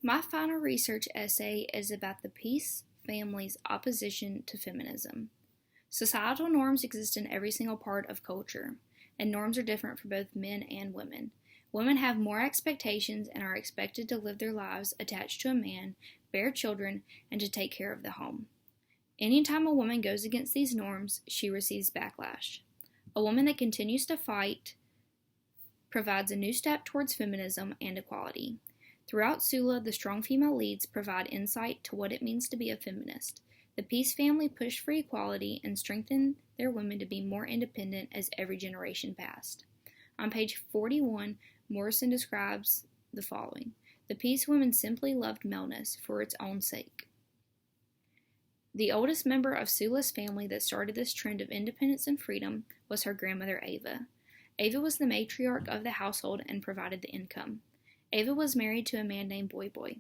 My final research essay is about the peace family's opposition to feminism. Societal norms exist in every single part of culture, and norms are different for both men and women. Women have more expectations and are expected to live their lives attached to a man, bear children, and to take care of the home. Anytime a woman goes against these norms, she receives backlash. A woman that continues to fight provides a new step towards feminism and equality. Throughout Sula, the strong female leads provide insight to what it means to be a feminist. The Peace family pushed for equality and strengthened their women to be more independent as every generation passed. On page 41, Morrison describes the following. The Peace women simply loved maleness for its own sake. The oldest member of Sula's family that started this trend of independence and freedom was her grandmother Ava. Ava was the matriarch of the household and provided the income. Ava was married to a man named Boy Boy,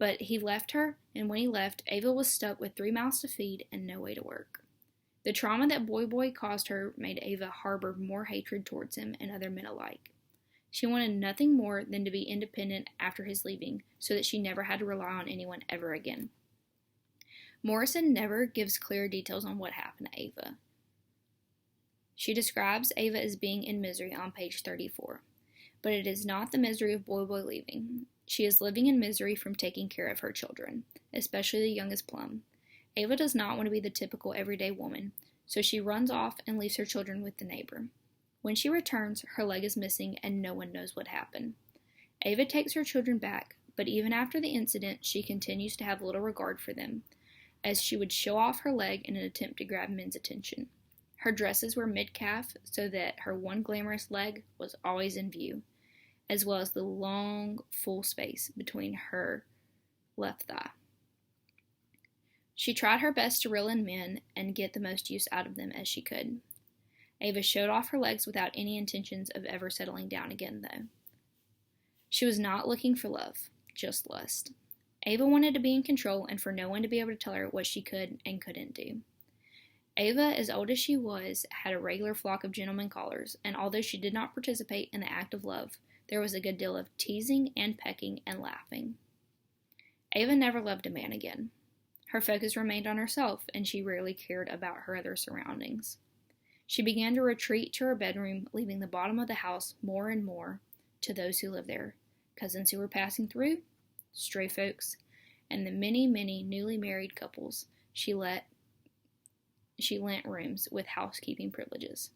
but he left her, and when he left, Ava was stuck with 3 mouths to feed and no way to work. The trauma that Boy Boy caused her made Ava harbor more hatred towards him and other men alike. She wanted nothing more than to be independent after his leaving, so that she never had to rely on anyone ever again. Morrison never gives clear details on what happened to Ava. She describes Ava as being in misery on page 34. But it is not the misery of Boy Boy leaving. She is living in misery from taking care of her children, especially the youngest Plum. Ava does not want to be the typical everyday woman, so she runs off and leaves her children with the neighbor. When she returns, her leg is missing and no one knows what happened. Ava takes her children back, but even after the incident, she continues to have little regard for them, as she would show off her leg in an attempt to grab men's attention. Her dresses were mid-calf, so that her one glamorous leg was always in view, as well as the long, full space between her left thigh. She tried her best to reel in men and get the most use out of them as she could. Ava showed off her legs without any intentions of ever settling down again, though. She was not looking for love, just lust. Ava wanted to be in control and for no one to be able to tell her what she could and couldn't do. Ava, as old as she was, had a regular flock of gentlemen callers, and although she did not participate in the act of love, there was a good deal of teasing and pecking and laughing. Ava never loved a man again. Her focus remained on herself, and she rarely cared about her other surroundings. She began to retreat to her bedroom, leaving the bottom of the house more and more to those who lived there, cousins who were passing through, stray folks, and the many, many newly married couples she lent rooms with housekeeping privileges.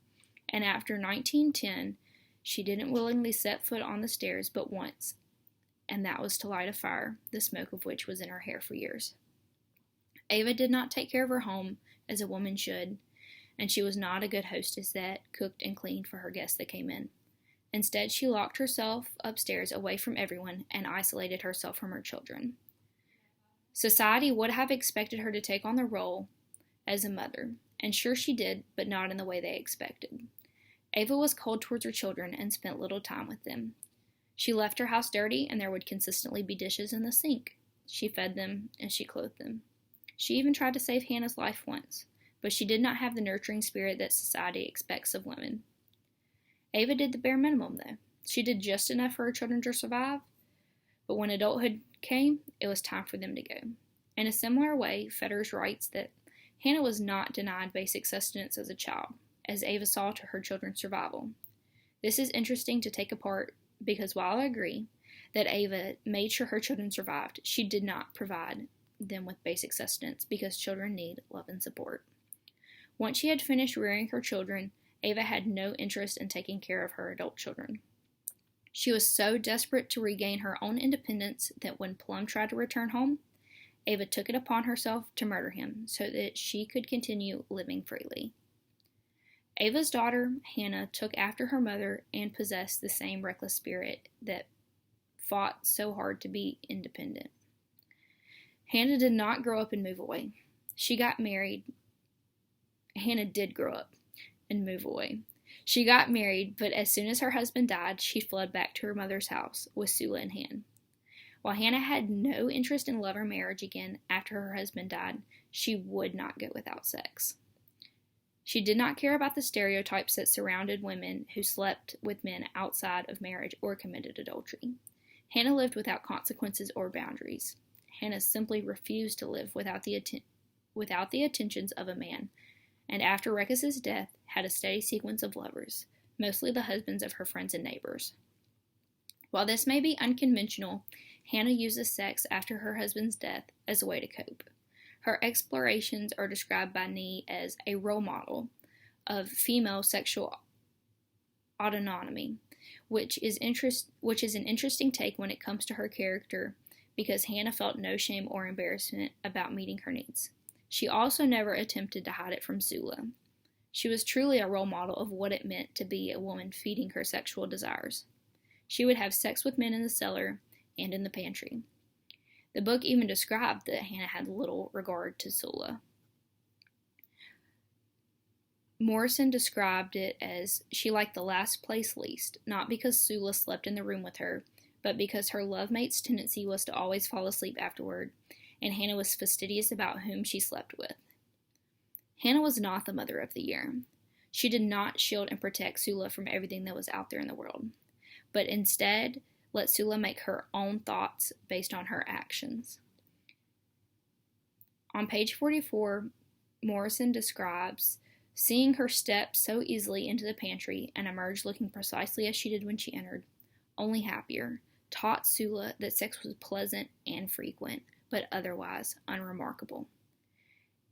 And after 1910, she didn't willingly set foot on the stairs but once, and that was to light a fire, the smoke of which was in her hair for years. Ava did not take care of her home as a woman should, and she was not a good hostess that cooked and cleaned for her guests that came in. Instead, she locked herself upstairs away from everyone and isolated herself from her children. Society would have expected her to take on the role as a mother, and sure she did, but not in the way they expected. Ava was cold towards her children and spent little time with them. She left her house dirty, and there would consistently be dishes in the sink. She fed them, and she clothed them. She even tried to save Hannah's life once, but she did not have the nurturing spirit that society expects of women. Ava did the bare minimum, though. She did just enough for her children to survive, but when adulthood came, it was time for them to go. In a similar way, Fetters writes that Hannah was not denied basic sustenance as a child, as Ava saw to her children's survival. This is interesting to take apart because while I agree that Ava made sure her children survived, she did not provide them with basic sustenance because children need love and support. Once she had finished rearing her children, Ava had no interest in taking care of her adult children. She was so desperate to regain her own independence that when Plum tried to return home, Ava took it upon herself to murder him so that she could continue living freely. Ava's daughter, Hannah, took after her mother and possessed the same reckless spirit that fought so hard to be independent. Hannah did not grow up and move away. She got married. Hannah did grow up and move away. She got married, but as soon as her husband died, she fled back to her mother's house with Sula in hand. While Hannah had no interest in love or marriage again after her husband died, she would not go without sex. She did not care about the stereotypes that surrounded women who slept with men outside of marriage or committed adultery. Hannah lived without consequences or boundaries. Hannah simply refused to live without the attentions of a man, and after Recus's death had a steady sequence of lovers, mostly the husbands of her friends and neighbors. While this may be unconventional, Hannah uses sex after her husband's death as a way to cope. Her explorations are described by Nee as a role model of female sexual autonomy, which is an interesting take when it comes to her character, because Hannah felt no shame or embarrassment about meeting her needs. She also never attempted to hide it from Sula. She was truly a role model of what it meant to be a woman feeding her sexual desires. She would have sex with men in the cellar and in the pantry. The book even described that Hannah had little regard to Sula. Morrison described it as she liked the last place least, not because Sula slept in the room with her, but because her love-mate's tendency was to always fall asleep afterward, and Hannah was fastidious about whom she slept with. Hannah was not the mother of the year. She did not shield and protect Sula from everything that was out there in the world, but instead let Sula make her own thoughts based on her actions. On page 44, Morrison describes seeing her step so easily into the pantry and emerge looking precisely as she did when she entered, only happier, taught Sula that sex was pleasant and frequent, but otherwise unremarkable.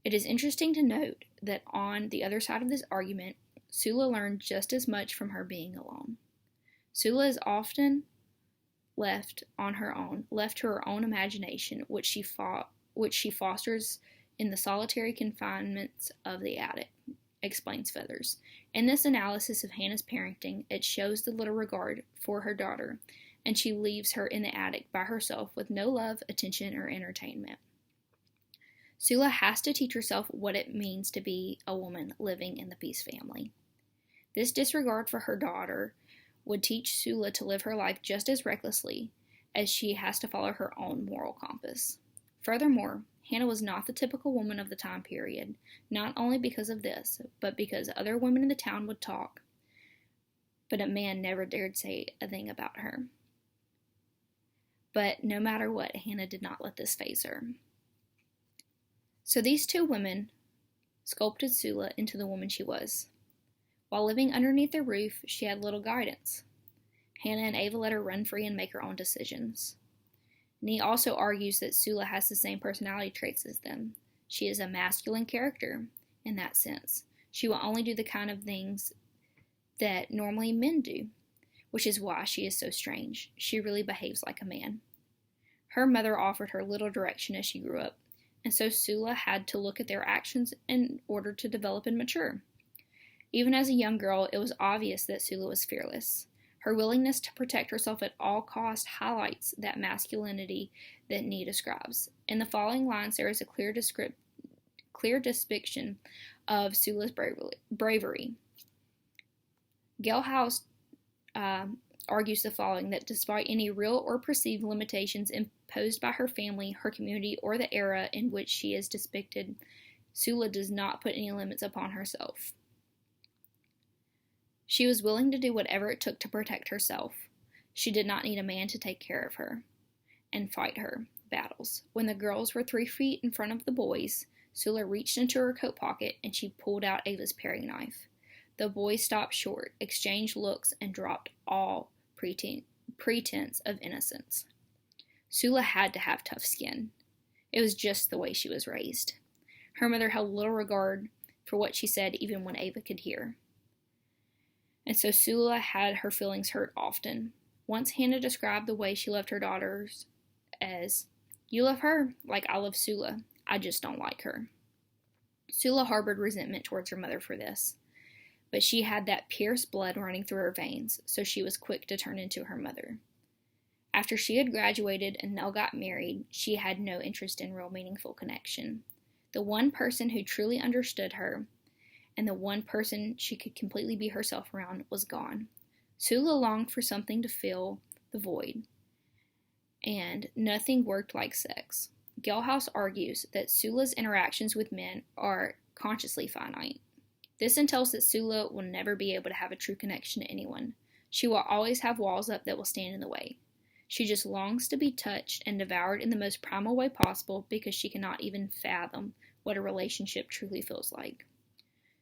It is interesting to note that on the other side of this argument, Sula learned just as much from her being alone. Sula is often left to her own imagination, which she fosters in the solitary confinements of the attic, explains Feathers. In this analysis of Hannah's parenting, it shows the little regard for her daughter, and she leaves her in the attic by herself with no love, attention, or entertainment. Sula has to teach herself what it means to be a woman living in the Peace family. This disregard for her daughter would teach Sula to live her life just as recklessly as she has to follow her own moral compass. Furthermore, Hannah was not the typical woman of the time period, not only because of this, but because other women in the town would talk, but a man never dared say a thing about her. But no matter what, Hannah did not let this faze her. So these two women sculpted Sula into the woman she was. While living underneath their roof, she had little guidance. Hannah and Ava let her run free and make her own decisions. Nee also argues that Sula has the same personality traits as them. She is a masculine character in that sense. She will only do the kind of things that normally men do, which is why she is so strange. She really behaves like a man. Her mother offered her little direction as she grew up, and so Sula had to look at their actions in order to develop and mature. Even as a young girl, it was obvious that Sula was fearless. Her willingness to protect herself at all costs highlights that masculinity that Nee describes. In the following lines, there is a clear depiction of Sula's bravery. Gelhaus argues the following, that despite any real or perceived limitations imposed by her family, her community, or the era in which she is depicted, Sula does not put any limits upon herself. She was willing to do whatever it took to protect herself. She did not need a man to take care of her and fight her battles. When the girls were 3 feet in front of the boys, Sula reached into her coat pocket and she pulled out Ava's paring knife. The boys stopped short, exchanged looks, and dropped all pretense of innocence. Sula had to have tough skin. It was just the way she was raised. Her mother held little regard for what she said, even when Ava could hear. And so Sula had her feelings hurt often. Once Hannah described the way she loved her daughters as, "You love her like I love Sula. I just don't like her." Sula harbored resentment towards her mother for this, but she had that Pierce blood running through her veins, so she was quick to turn into her mother. After she had graduated and Nell got married, she had no interest in real meaningful connection. The one person who truly understood her, and the one person she could completely be herself around, was gone. Sula longed for something to fill the void, and nothing worked like sex. Gelhaus argues that Sula's interactions with men are consciously finite. This entails that Sula will never be able to have a true connection to anyone. She will always have walls up that will stand in the way. She just longs to be touched and devoured in the most primal way possible because she cannot even fathom what a relationship truly feels like.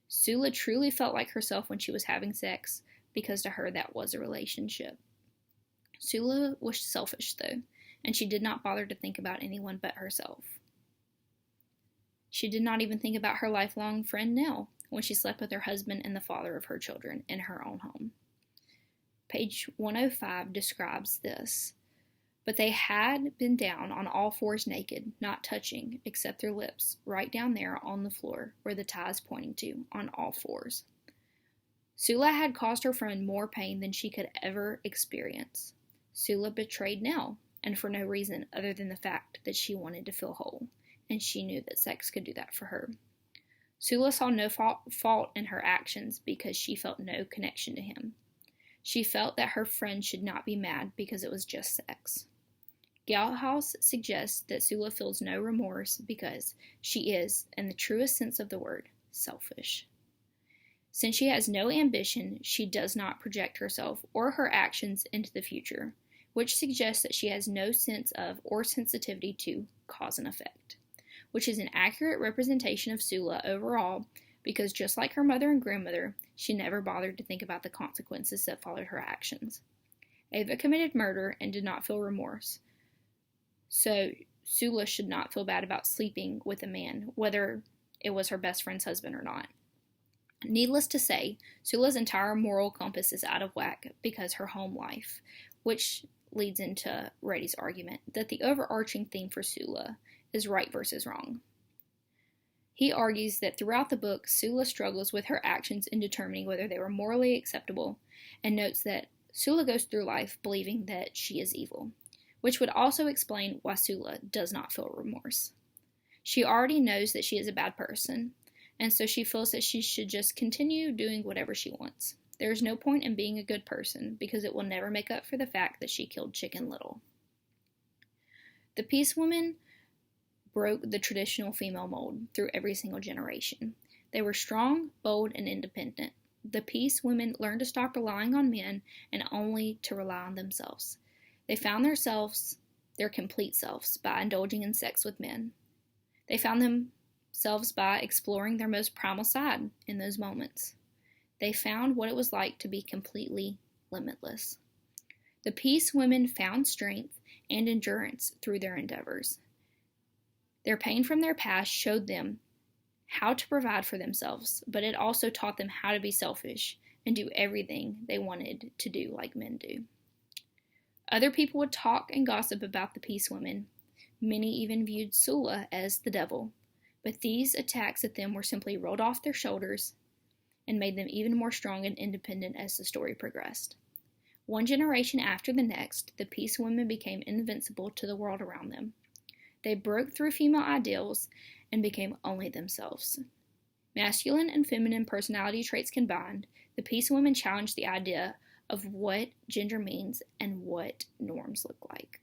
Sula truly felt like herself when she was having sex because to her that was a relationship. Sula was selfish, though, and she did not bother to think about anyone but herself. She did not even think about her lifelong friend Nell when she slept with her husband and the father of her children in her own home. Page 105 describes this. But they had been down on all fours naked, not touching, except their lips, right down there on the floor, where the tie is pointing to, on all fours. Sula had caused her friend more pain than she could ever experience. Sula betrayed Nell, and for no reason other than the fact that she wanted to feel whole, and she knew that sex could do that for her. Sula saw no fault in her actions because she felt no connection to him. She felt that her friend should not be mad because it was just sex. Galthouse suggests that Sula feels no remorse because she is, in the truest sense of the word, selfish. Since she has no ambition, she does not project herself or her actions into the future, which suggests that she has no sense of or sensitivity to cause and effect, which is an accurate representation of Sula overall because just like her mother and grandmother, she never bothered to think about the consequences that followed her actions. Ava committed murder and did not feel remorse. So Sula should not feel bad about sleeping with a man, whether it was her best friend's husband or not. Needless to say, Sula's entire moral compass is out of whack because her home life, which leads into Reddy's argument that the overarching theme for Sula is right versus wrong. He argues that throughout the book, Sula struggles with her actions in determining whether they were morally acceptable, and notes that Sula goes through life believing that she is evil, which would also explain why Sula does not feel remorse. She already knows that she is a bad person, and so she feels that she should just continue doing whatever she wants. There is no point in being a good person because it will never make up for the fact that she killed Chicken Little. The Peace Women broke the traditional female mold through every single generation. They were strong, bold, and independent. The Peace Women learned to stop relying on men and only to rely on themselves. They found their complete selves, by indulging in sex with men. They found themselves by exploring their most primal side in those moments. They found what it was like to be completely limitless. The Peace Women found strength and endurance through their endeavors. Their pain from their past showed them how to provide for themselves, but it also taught them how to be selfish and do everything they wanted to do like men do. Other people would talk and gossip about the Peace Women. Many even viewed Sula as the devil, but these attacks at them were simply rolled off their shoulders and made them even more strong and independent as the story progressed. One generation after the next, the Peace Women became invincible to the world around them. They broke through female ideals and became only themselves. Masculine and feminine personality traits combined, the Peace Women challenged the idea of what gender means and what norms look like.